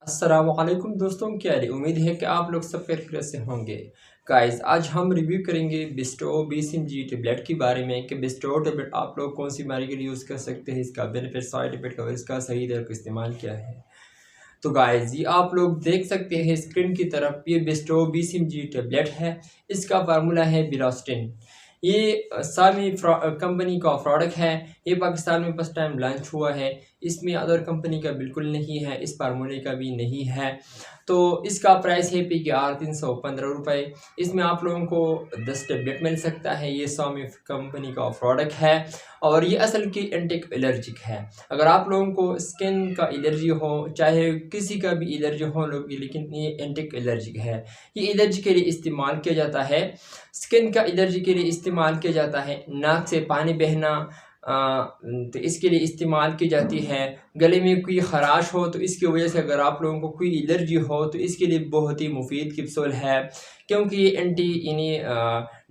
अस्सलामुअलैकुम दोस्तों, क्या है उम्मीद है कि आप लोग सब खैरियत से होंगे। गाइस, आज हम रिव्यू करेंगे बिस्टो 20 mg टेबलेट के बारे में कि बिस्टो टेबलेट आप लोग कौन सी बीमारी के लिए यूज़ कर सकते हैं, इसका बेनिफिट, साइड इफेक्ट और इसका सही तरह का इस्तेमाल क्या है। तो गाइस, ये आप लोग देख सकते हैं स्क्रीन की तरफ, ये बिस्टो 20 mg टेबलेट है। इसका फार्मूला है बिरास्टिन। ये सामी कंपनी का प्रोडक्ट है। ये पाकिस्तान में फर्स्ट टाइम लॉन्च हुआ है। इसमें अदर कंपनी का बिल्कुल नहीं है, इस फार्मूले का भी नहीं है। तो इसका प्राइस है PKR 315 रुपये। इसमें आप लोगों को 10 टेबलेट मिल सकता है। ये सामी कंपनी का प्रोडक्ट है और ये असल की एंटी एलर्जिक है। अगर आप लोगों को स्किन का एलर्जी हो, चाहे किसी का भी एलर्जी हो लोग, लेकिन ये एंटी एलर्जिक है। ये एलर्जी के लिए इस्तेमाल किया जाता है। स्किन का एलर्जी के लिए इस्तेमाल किया जाता है। नाक से पानी बहना, तो इसके लिए इस्तेमाल की जाती है। गले में कोई ख़राश हो तो इसकी वजह से अगर आप लोगों को कोई एलर्जी हो तो इसके लिए बहुत ही मुफीद कैप्सूल है, क्योंकि ये एंटी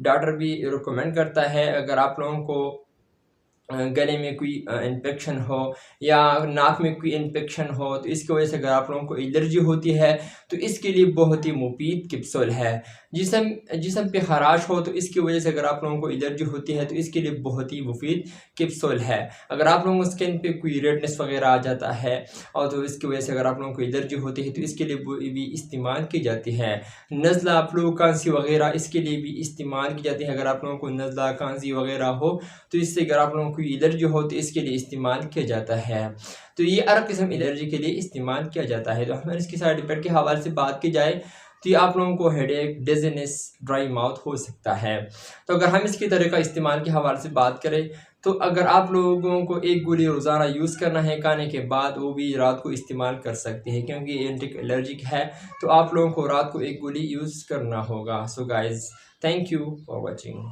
डॉक्टर भी रिकमेंड करता है। अगर आप लोगों को गले में कोई इन्फेक्शन हो या नाक में कोई इन्फेक्शन हो तो इसकी वजह से अगर आप लोगों को एलर्जी होती है तो इसके लिए बहुत ही मुफीद कैप्सूल है। जिस्म पे खराश हो तो इसकी वजह से अगर आप लोगों को एलर्जी होती है तो इसके लिए बहुत ही मुफीद कैप्सूल है। अगर आप लोगों को स्किन पे कोई रेडनेस वगैरह आ जाता है और तो इसकी वजह से अगर आप लोगों को एलर्जी होती है तो इसके लिए भी इस्तेमाल की जाती है। नज़ला, फ्लू, खांसी वगैरह इसके लिए भी इस्तेमाल की जाती है। अगर आप लोगों को नज़ला, खांसी वगैरह हो तो इससे अगर आप लोगों को एलर्जी हो तो इसके लिए इस्तेमाल किया जाता है। तो ये हर किस्म एलर्जी के लिए इस्तेमाल किया जाता है। तो हमें इसकी साइड इफेक्ट के हवाले से बात की जाए तो ये आप लोगों को हेडेक, डिजीनेस, ड्राई माउथ हो सकता है। तो अगर हम इसकी तरह का इस्तेमाल के हवाले से बात करें तो अगर आप लोगों को एक गोली रोज़ाना यूज़ करना है खाने के बाद, वो भी रात को इस्तेमाल कर सकते हैं, क्योंकि ये एंटी एलर्जिक है। तो आप लोगों को रात को एक गोली यूज़ करना होगा। So guys, thank you for watching.